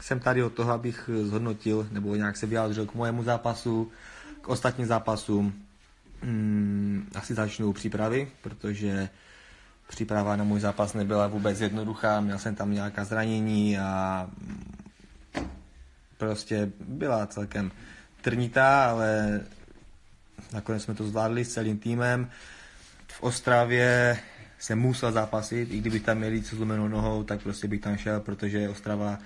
jsem tady od toho, abych zhodnotil nebo nějak se vyjádřil k mojemu zápasu, k ostatním zápasům. Asi začnu přípravy, protože příprava na můj zápas nebyla vůbec jednoduchá, měl jsem tam nějaká zranění a prostě byla celkem trnitá, ale nakonec jsme to zvládli s celým týmem. V Ostravě jsem musel zápasit, i kdybych tam měl jít se zlomenou nohou, tak prostě bych tam šel, protože Ostrava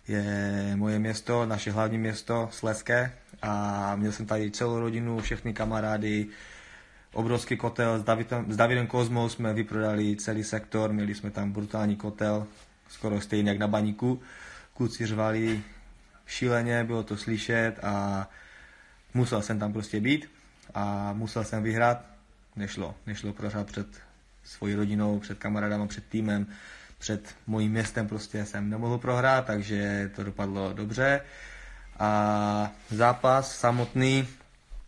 je moje město, naše hlavní město, Slezské, a měl jsem tady celou rodinu, všechny kamarády, obrovský kotel, s Davidem Kozmou jsme vyprodali celý sektor, měli jsme tam brutální kotel, skoro stejný jak na Baníku, kluci řvali šíleně, bylo to slyšet a musel jsem tam prostě být a musel jsem vyhrát, nešlo prohrát před svojí rodinou, před kamarádama, před týmem, před mojím městem prostě jsem nemohl prohrát, takže to dopadlo dobře. A zápas samotný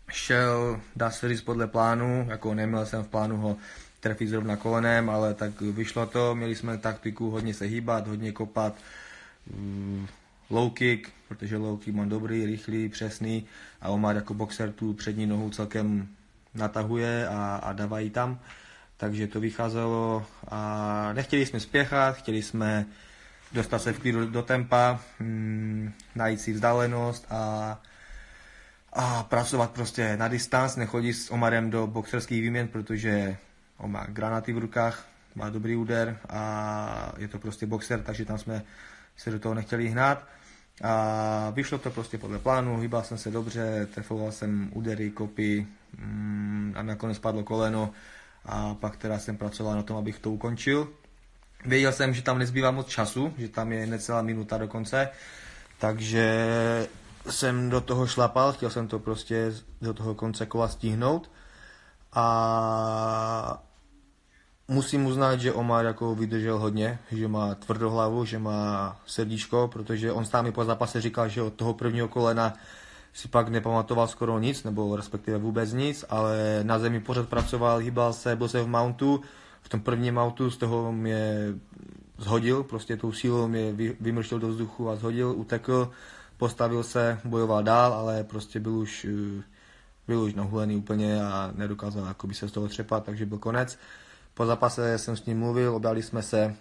šel, dá se říct, podle plánu, jako neměl jsem v plánu ho trefit zrovna kolenem, ale tak vyšlo to, měli jsme taktiku hodně se hýbat, hodně kopat, low kick, protože low kick mám dobrý, rychlý, přesný a Omar jako boxer tu přední nohu celkem natahuje a dávají tam. Takže to vycházelo a nechtěli jsme spěchat, chtěli jsme dostat se v klidu do tempa, najít si vzdálenost a pracovat prostě na distanc, nechodit s Omarem do boxerských výměn, protože on má granáty v rukách, má dobrý úder a je to prostě boxer, takže tam jsme se do toho nechtěli hnát. A vyšlo to prostě podle plánu, hýbal jsem se dobře, trefoval jsem údery, kopy a nakonec padlo koleno a pak teda jsem pracoval na tom, abych to ukončil. Věděl jsem, že tam nezbývá moc času, že tam je necelá minuta do konce, takže jsem do toho šlapal, chtěl jsem to prostě do toho konce kola stihnout a musím uznat, že Omar jako vydržel hodně, že má tvrdohlavu, že má srdíčko, protože on sám mi po zápase říkal, že od toho prvního kolena si pak nepamatoval skoro nic, nebo respektive vůbec nic, ale na zemi pořád pracoval, hýbal se, byl se v mountu, v tom prvním mountu z toho mě zhodil, prostě tou sílou mě vymrštil do vzduchu a zhodil, utekl, postavil se, bojoval dál, ale prostě byl už nahulený úplně a nedokázal jakoby se z toho třepat, takže byl konec. Po zápase jsem s ním mluvil, objali jsme se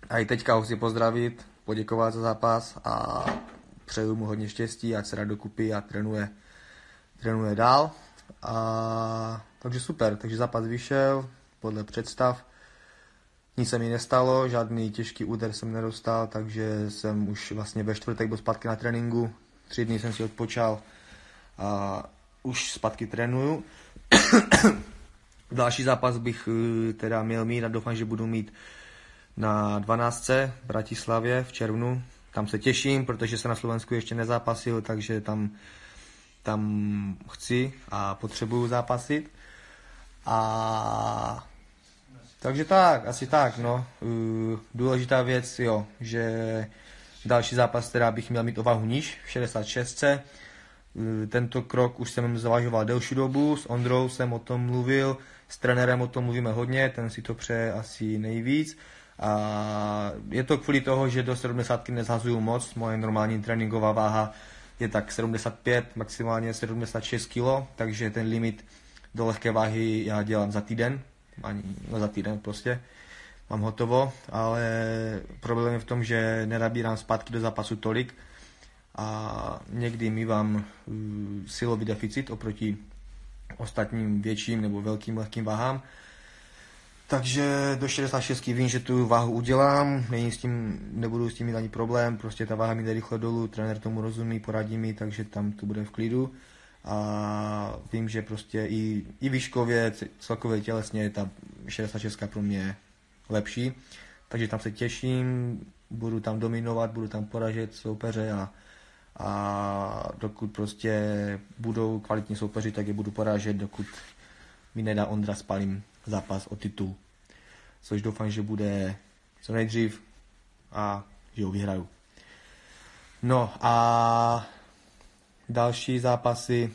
a i teďka ho chci pozdravit, poděkovat za zápas a přeju mu hodně štěstí, ať se dá dokupy a trénuje dál. Takže super, takže zápas vyšel podle představ. Nic se mi nestalo, žádný těžký úder jsem nedostal, takže jsem už vlastně ve čtvrtek byl zpátky na tréninku. 3 dny jsem si odpočal a už zpátky trénuju. Další zápas bych teda měl mít a doufám, že budu mít na 12. v Bratislavě v červnu. Tam se těším, protože se na Slovensku ještě nezápasil, takže tam chci a potřebuju zápasit. Takže tak, asi tak, no. Důležitá věc, jo, že další zápas teda bych měl mít o váhu níž, v 66. Tento krok už jsem zvažoval delší dobu, s Ondrou jsem o tom mluvil, s trenérem o tom mluvíme hodně, ten si to přeje asi nejvíc. A je to kvůli toho, že do 70 nezhazuju moc, moje normální tréninková váha je tak 75, maximálně 76 kg, takže ten limit do lehké váhy já dělám za týden, za týden prostě, mám hotovo, ale problém je v tom, že nenabírám zpátky do zápasu tolik a někdy mívám silový deficit oproti ostatním větším nebo velkým lehkým váhám. Takže do 66 vím, že tu váhu udělám, nebudu s tím mít ani problém, prostě ta váha mi jde rychle dolů, trenér tomu rozumí, poradí mi, takže tam to bude v klidu. A vím, že prostě i výškově, celkově tělesně ta 66 pro mě je lepší, takže tam se těším, budu tam dominovat, budu tam poražet soupeře a dokud prostě budou kvalitní soupeři, tak je budu porážet, dokud mi nedá Ondra spalím zápas o titul, což doufám, že bude co nejdřív a že ho vyhraju. No a další zápasy,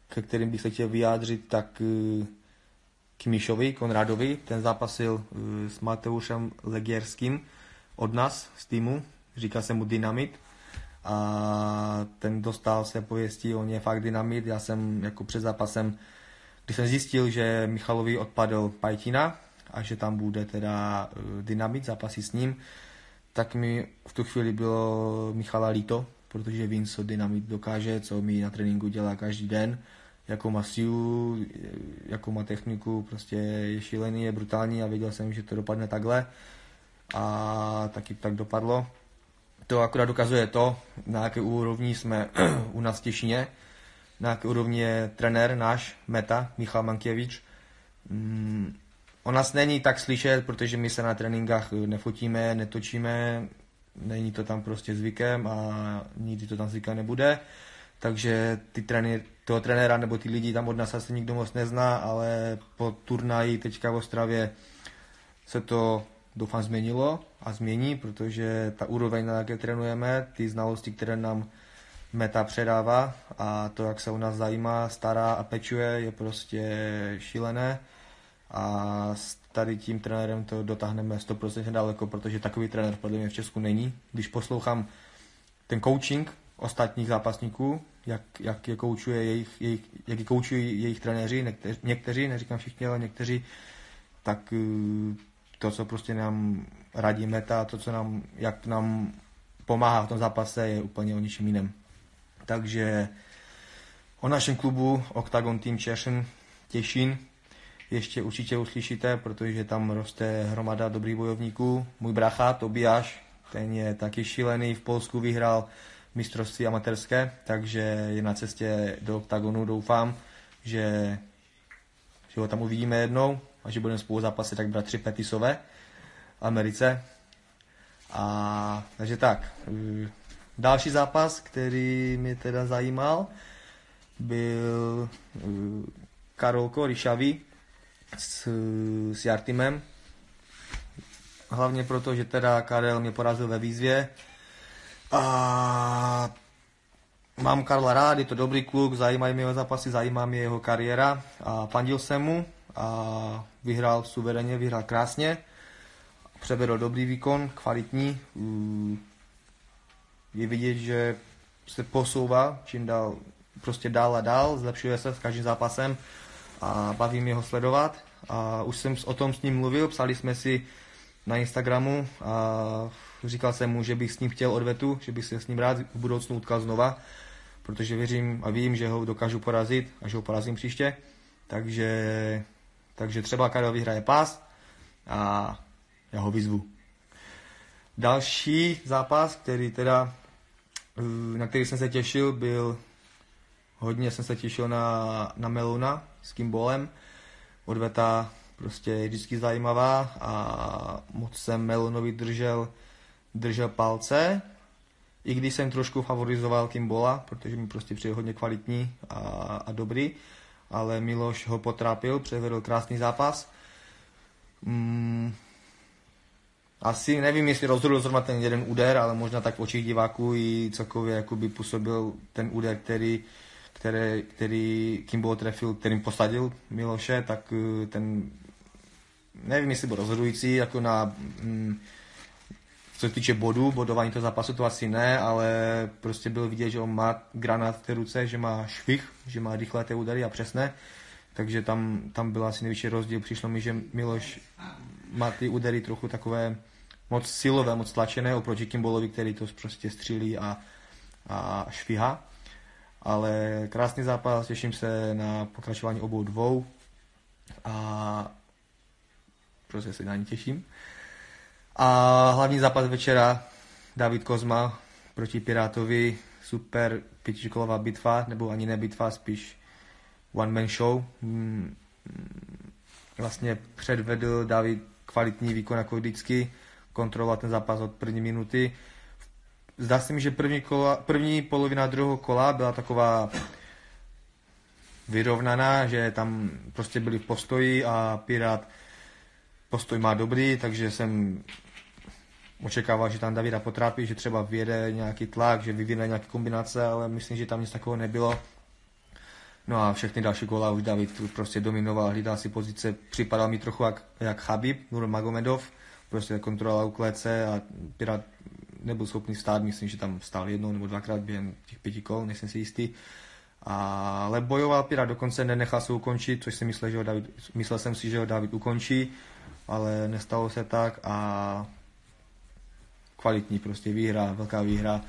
ke kterým bych se chtěl vyjádřit, tak k Míšovi Konrádovi, ten zápasil s Mateušem Legierským od nás z týmu, říká se mu Dynamit. A ten dostal se pověstí, on je fakt dynamit. Já jsem jako před zápasem, když jsem zjistil, že Michalovi odpadl Pajtina a že tam bude teda dynamit, zápasí s ním, tak mi v tu chvíli bylo Michala líto, protože vím, co dynamit dokáže, co mi na tréninku dělá každý den, jakou má sílu, jakou má techniku, prostě je šílený, je brutální a věděl jsem, že to dopadne takhle a taky tak dopadlo. To akorát dokazuje to, na jaké úrovni jsme u nás v Těšíně, na jaké úrovni je trenér náš, Meta, Michal Mankiewicz. O nás není tak slyšet, protože my se na tréninkách nefotíme, netočíme, není to tam prostě zvykem a nikdy to tam zvykem nebude. Takže toho trenéra nebo ty lidi tam od nás asi nikdo moc nezná, ale po turnaji teďka v Ostravě se to doufám změnilo a změní, protože ta úroveň, na jaké trénujeme, ty znalosti, které nám Meta předává a to, jak se o nás zajímá, stará a pečuje, je prostě šílené a s tady tím trenérem to dotáhneme 100% daleko, protože takový trenér podle mě v Česku není. Když poslouchám ten coaching ostatních zápasníků, jak je koučují jejich trenéři, někteří, neříkám všichni, ale někteří, tak to, co prostě nám radí Meta, to, co jak nám pomáhá v tom zápase, je úplně o ničem jiném. Takže o našem klubu Octagon Team Těšín ještě určitě uslyšíte, protože tam roste hromada dobrých bojovníků. Můj brácha Tobiáš, ten je taky šílený, v Polsku vyhrál mistrovství amatérské, takže je na cestě do Octagonu, doufám, že ho tam uvidíme jednou a že budeme spolu zápasit tak bratři Petisové v Americe. A takže tak, další zápas, který mě teda zajímal, byl Karolko Ryšavý s Jartimem. Hlavně proto, že teda Karel mě porazil ve výzvě. A mám Karla rád, je to dobrý kluk, zajímají mě jeho zápasy, zajímá mě jeho kariéra a fandil jsem mu a vyhrál suverénně, vyhrál krásně. Převedl dobrý výkon, kvalitní. Je vidět, že se posouvá čím dál, prostě dál a dál, zlepšuje se s každým zápasem a baví mě ho sledovat. A už jsem o tom s ním mluvil, psali jsme si na Instagramu a říkal jsem mu, že bych s ním chtěl odvetu, že bych se s ním rád v budoucnu utkal znova, protože věřím a vím, že ho dokážu porazit a že ho porazím příště. Takže třeba Karel vyhraje pás a já ho vyzvu. Další zápas, na který jsem se těšil, hodně jsem se těšil na Melouna s Kimbolem. Odveta prostě je vždycky zajímavá a moc jsem Melounovi držel palce, i když jsem trošku favorizoval Kimbola, protože mi prostě přijde hodně kvalitní a dobrý, ale Miloš ho potrápil, převedl krásný zápas. Asi nevím, jestli rozhodl zrovna ten jeden úder, ale možná tak v očích diváků i celkově jakoby působil ten úder, který Kimball trefil, kterým posadil Miloše, tak ten, nevím, jestli byl rozhodující, jako co se týče bodování toho zápasu, to asi ne, ale prostě byl vidět, že on má granát v té ruce, že má švih, že má rychlé té údery a přesné, takže tam byl asi největší rozdíl. Přišlo mi, že Miloš má ty údery trochu takové moc silové, moc tlačené oproti Kimballovi, který to prostě střílí a švihá. Ale krásný zápas, těším se na pokračování obou dvou a prostě se na ní těším. A hlavní zápas večera David Kozma proti Pirátovi, super pětikolová bitva, nebo ani ne bitva, spíš one man show. Vlastně předvedl David kvalitní výkon jako vždycky, kontroloval ten zápas od první minuty. Zdá se mi, že první polovina druhého kola byla taková vyrovnaná, že tam prostě byli v postoji a Pirát postoj má dobrý, takže jsem očekával, že tam Davida potrápí, že třeba vyjede nějaký tlak, že vyvine nějaké kombinace, ale myslím, že tam nic takového nebylo. No a všechny další góla už David prostě dominoval, hlídal si pozice, připadal mi trochu jak Khabib Nurmagomedov, prostě kontroloval u klece a Pirát nebyl schopný vstát, myslím, že tam vstal jednou nebo dvakrát během těch 5 kol, nejsem si jistý. Ale bojoval pět a dokonce nenechal se ukončit, což si myslel jsem si, že ho David ukončí, ale nestalo se tak a kvalitní prostě výhra, velká výhra.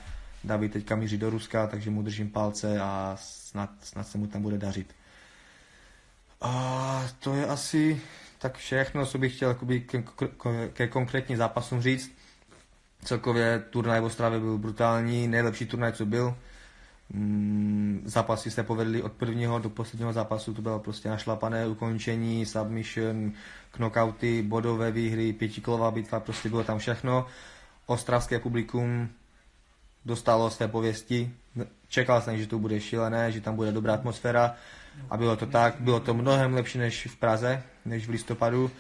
David teďka míří do Ruska, takže mu držím palce a snad se mu tam bude dařit. A to je asi tak všechno, co bych chtěl ke konkrétním zápasům říct. Celkově turnaj v Ostravě byl brutální, nejlepší turnaj, co byl. Zápasy se povedly od prvního do posledního zápasu, to bylo prostě našlapané ukončení, submission, knockouty, bodové výhry, 5kolová bitva, prostě bylo tam všechno. Ostravské publikum dostalo své pověsti. Čekal jsem, že to bude šílené, že tam bude dobrá atmosféra a bylo to tak. Bylo to mnohem lepší než v Praze, než v listopadu.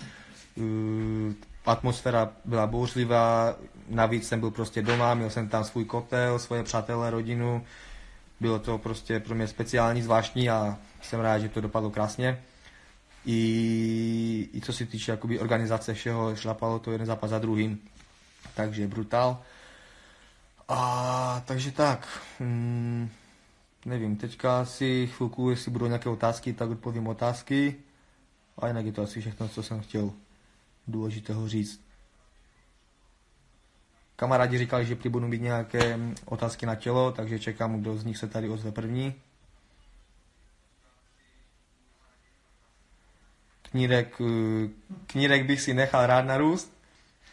Atmosféra byla bouřlivá, navíc jsem byl prostě doma, měl jsem tam svůj kotel, svoje přátelé, rodinu. Bylo to prostě pro mě speciální, zvláštní a jsem rád, že to dopadlo krásně. I co se týče jakoby organizace všeho, šlapalo to jeden zápas za druhým. Takže brutál. A takže tak, nevím, teďka si chvilku, jestli budou nějaké otázky, tak odpovím otázky. A jinak je to asi všechno, co jsem chtěl důležitého říct. Kamarádi říkali, že budou mít nějaké otázky na tělo, takže čekám, kdo z nich se tady ozve první. Knírek bych si nechal rád narůst,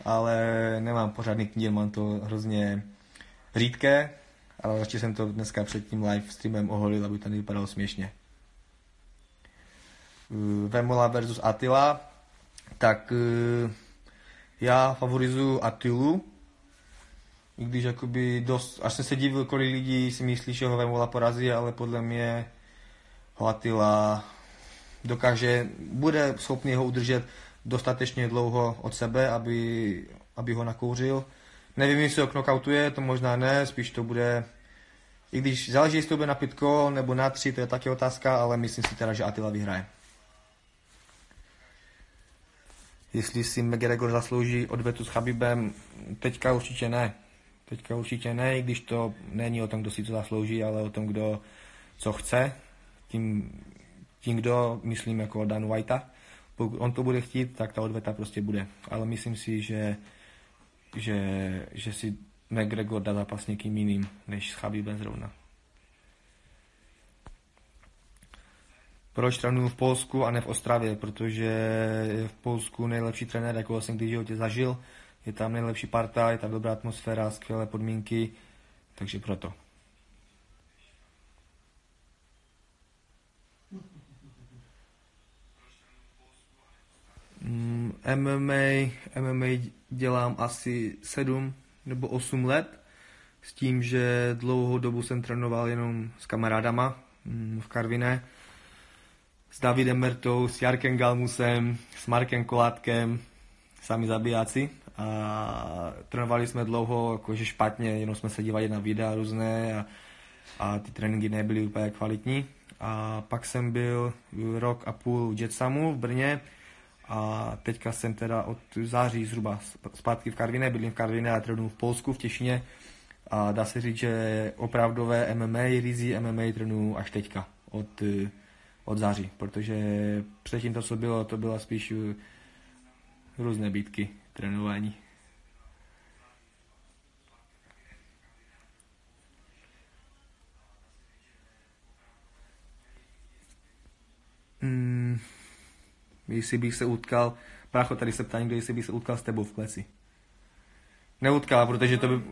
ale nemám pořádný knír, mám to hrozně řídké, ale radši jsem to dneska před tím live streamem oholil, aby to nevypadalo směšně. Vemola versus Attila, tak já favorizuju Attilu, i když jakoby dost, až jsem se divil, kolik lidí si myslí, že ho Vemola porazí, ale podle mě ho Attila bude schopný ho udržet dostatečně dlouho od sebe, aby ho nakouřil. Nevím, jestli ho knockoutuje, to možná ne, spíš to bude, i když záleží, jestli to bude na 5 kol nebo na 3, to je taky otázka, ale myslím si teda, že Attila vyhraje. Jestli si McGregor zaslouží odvetu s Khabibem, teďka určitě ne, i když to není o tom, kdo si to zaslouží, ale o tom, kdo co chce. Tím kdo, myslím jako Dan Whitea. Pokud on to bude chtít, tak ta odveta prostě bude. Ale myslím si, že si McGregor dá zápas s někým jiným, než s Khabibem zrovna. Proč trénuju v Polsku a ne v Ostravě? Protože je v Polsku nejlepší trenér, jakého jsem kdy v životě zažil. Je tam nejlepší parta, je tam dobrá atmosféra, skvělé podmínky, takže proto. MMA dělám asi 7 nebo 8 let, s tím, že dlouhou dobu jsem trénoval jenom s kamarádama v Karviné, s Davidem Mertou, s Jarkem Galmusem, s Markem Kolátkem, sami zabijáci. A trénovali jsme dlouho, jakože špatně, jenom jsme se dívali na videa různé a ty tréninky nebyly úplně kvalitní. A pak jsem byl rok a půl v Jetsamu v Brně a teďka jsem teda od září zhruba zpátky v Karviné, bydlím v Karviné a trénuju v Polsku, v Těšíně. A dá se říct, že opravdové MMA, rizí MMA trénuju až teďka, od září, protože předtím to, co bylo, to byla spíš různé bitky, trénování. Jestli bych se utkal, brácho, tady se ptá někdo, jestli bych se utkal s tebou v kleci. Neutkal, protože to by,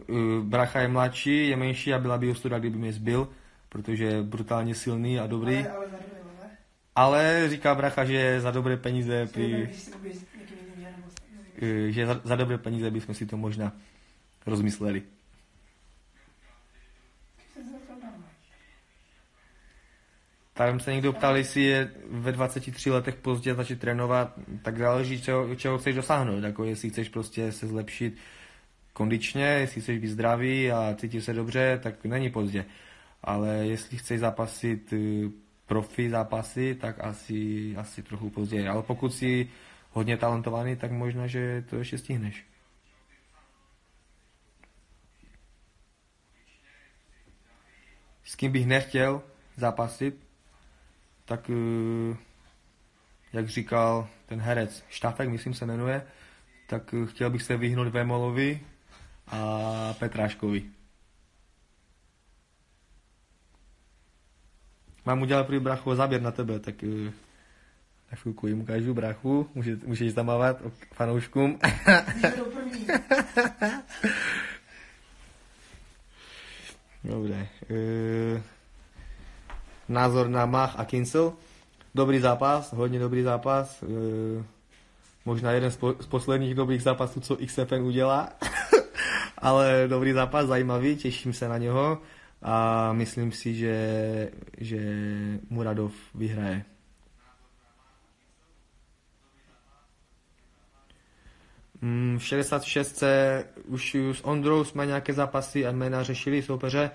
brácha je mladší, je menší a byla by ostuda, kdyby mě zbil, protože je brutálně silný a dobrý. Ale říká brácha, že za dobré peníze že za dobré peníze bychom si to možná rozmysleli. Tam se někdo ptal, jestli je ve 23 letech pozdě začít trénovat, tak záleží, čeho chceš dosáhnout. Jako jestli chceš prostě se zlepšit kondičně, jestli chceš být zdravý a cítit se dobře, tak není pozdě. Ale jestli chceš zápasit profi zápasy, tak asi trochu později. Ale pokud jsi hodně talentovaný, tak možná, že to ještě stihneš. s kým bych nechtěl zápasit, tak jak říkal ten herec Štafek, myslím se jmenuje, tak chtěl bych se vyhnout Vémolovi a Petráškovi. Mám udělat prý brachu záběr na tebe, tak na chvilku jim ukážu brachu, můžeš zamávat fanouškům. Dobre. Názor na Mach a Kincl. Dobrý zápas, hodně dobrý zápas. Možná jeden z posledních dobrých zápasů, co XFN udělá. Ale dobrý zápas, zajímavý, těším se na něho. A myslím si, že Muradov vyhraje. V 66. už s Ondrou jsme nějaké zápasy a jména řešili soupeře,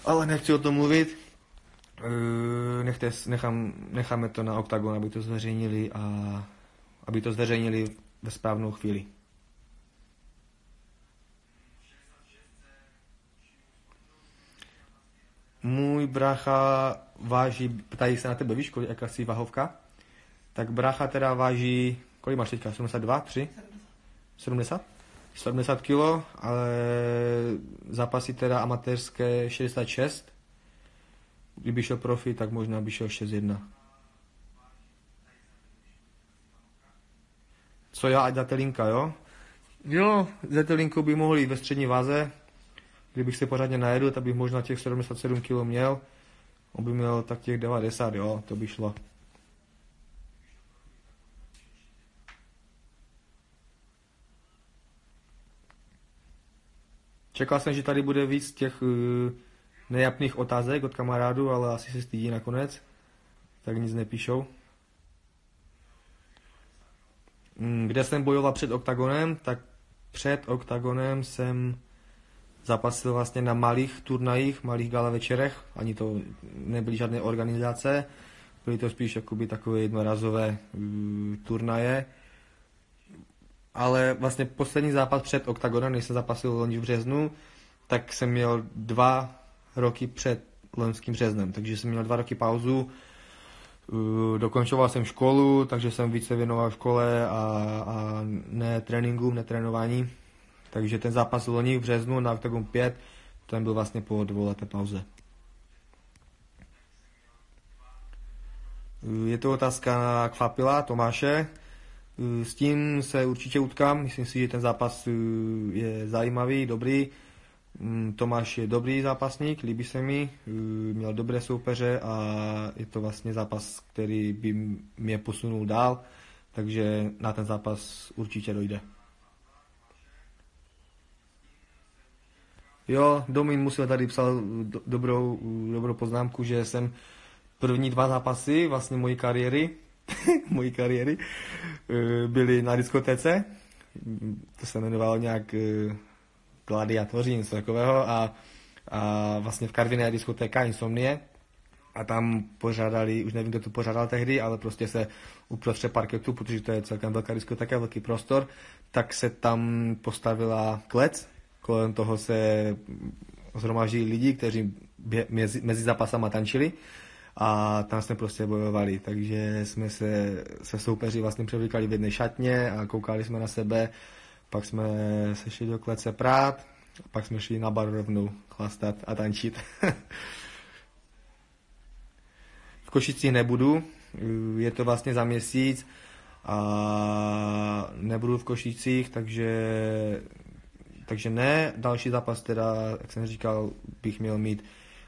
ale nechci o tom mluvit. Necháme to na Octagon, aby to zveřejnili ve správnou chvíli. Můj brácha váží, ptají se na tebe, víš, jaká jsi váhovka? Tak brácha teda váží, kolik máš teďka, 72, 3? 70? 70 kg, ale zápasy teda amatérské 66. Kdyby šel profi, tak možná by šel 6-1. Co já a Zatelinka, jo? Jo, Zatelinku by mohl jít ve střední váze. Kdybych se pořádně najedl, tak bych možná těch 77 kg měl. On by měl tak těch 90, jo, to by šlo. Čekal jsem, že tady bude víc těch nejapných otázek od kamarádů, ale asi se stydí nakonec. Tak nic nepíšou. Kde jsem bojoval před Octagonem, tak před Octagonem jsem zapasil vlastně na malých turnajích, malých gala večerech. Ani to nebyly žádné organizace. Byly to spíš jakoby takové jednorazové turnaje. Ale vlastně poslední zápas před Octagonem, než jsem zapasil loni v březnu, tak jsem měl 2 roky před loňským březnem. Takže jsem měl 2 roky pauzu. Dokončoval jsem školu, takže jsem více věnoval škole a ne tréninkům, ne trénování. Takže ten zápas loni v březnu na Octagon 5, ten byl vlastně po 2leté pauze. Je to otázka na Kvapila, Tomáše. S tím se určitě utkám, myslím si, že ten zápas je zajímavý, dobrý. Tomáš je dobrý zápasník, líbí se mi, měl dobré soupeře a je to vlastně zápas, který by mě posunul dál, takže na ten zápas určitě dojde. Jo, Domin musel tady psal dobrou poznámku, že jsem první 2 zápasy vlastně mojí kariéry byly na diskotéce. To se jmenovalo nějak Gladiatoři, něco takového a vlastně v Karviné je diskotéka Insomnie a tam pořádali, už nevím, kdo to pořádal tehdy, ale prostě se uprostřed parketu, protože to je celkem velká diskotéka, velký prostor, tak se tam postavila klec, kolem toho se zhromaždili lidi, kteří mezi zápasama tančili a tam jsme prostě bojovali, takže jsme se soupeři vlastně převlíkali v jedné šatně a koukali jsme na sebe, pak jsme se šli do klece prát, a pak jsme šli na bar rovnou chlastat a tančit. V Košicích nebudu, je to vlastně za měsíc a nebudu v Košicích, takže ne. Další zápas teda, jak jsem říkal, bych měl mít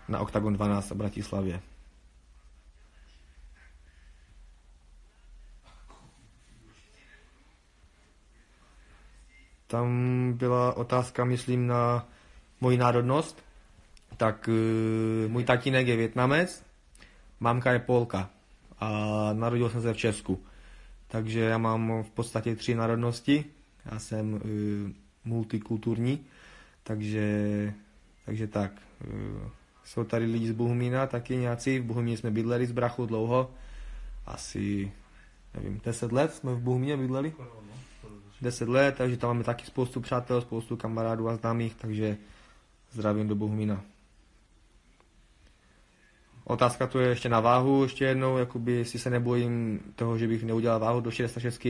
na Octagon 12 v Bratislavě. Tam byla otázka, myslím, na moji národnost. Tak můj tatínek je Vietnamec, mámka je Polka a narodil jsem se v Česku. Takže já mám v podstatě 3 národnosti. Já jsem multikulturní, takže tak. Jsou tady lidi z Bohumína, taky nějací. V Bohumíně jsme bydleli s brachou dlouho. Asi, nevím, 10 let jsme v Bohumíně bydleli. 10 let, takže tam máme taky spoustu přátel, spoustu kamarádů a známých, takže zdravím do Bohumína. Otázka tu je ještě na váhu, ještě jednou, jakoby, jestli se nebojím toho, že bych neudělal váhu do 66.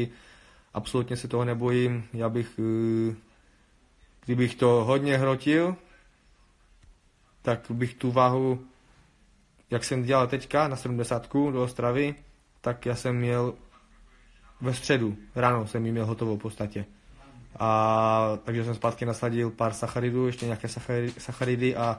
Absolutně se toho nebojím. Já bych, kdybych to hodně hrotil, tak bych tu váhu, jak jsem dělal teďka na 70 do Ostravy, tak já jsem měl ve středu, ráno jsem ji měl hotovou v podstatě. Takže jsem zpátky nasadil pár sacharidů, ještě nějaké sacharidy a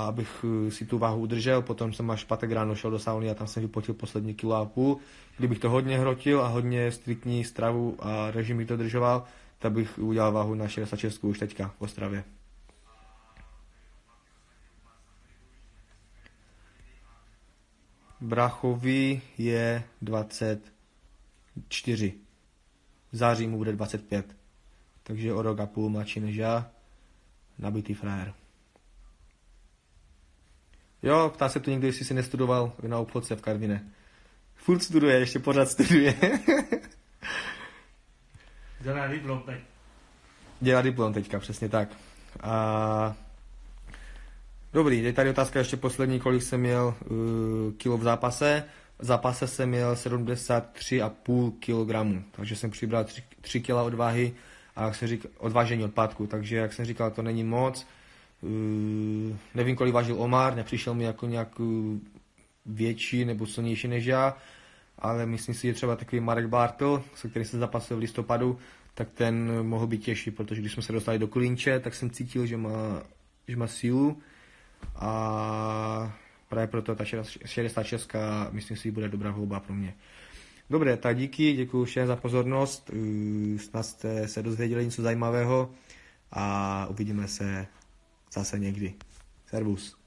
abych si tu váhu udržel, potom jsem až pátek ráno šel do sauny a tam jsem vypotil poslední kilo a půl. Kdybych to hodně hrotil a hodně striktní stravu a režim bych to držoval, tak bych udělal váhu na 66 už teďka v Ostravě. Brachovi je 24. V září mu bude 25. Takže o rok a půl mladší než já. Nabitý frajer. Jo, ptá se tu někdo, jestli si nestudoval na obchodce v Karviné. Furt studuje, ještě pořád studuje. Dělá diplom teď. Dělá diplom teďka, přesně tak. Dobrý, je tady otázka ještě poslední, kolik jsem měl kilo v zápase. V zápase jsem měl 73,5 kg, takže jsem přibral 3 kg od váhy a jak se říká, odvážení odpadku, takže jak jsem říkal, to není moc. Nevím, kolik vážil Omar, nepřišel mi jako nějak větší nebo silnější než já, ale myslím si, že třeba takový Marek Bartl, se kterým se zapasil v listopadu, tak ten mohl být těžší, protože když jsme se dostali do klinče, tak jsem cítil, že má sílu a právě proto ta 66 myslím si, bude dobrá volba pro mě. Dobré, tak děkuji všem za pozornost, snad jste se dozvěděli něco zajímavého a uvidíme se zase někdy. Servus.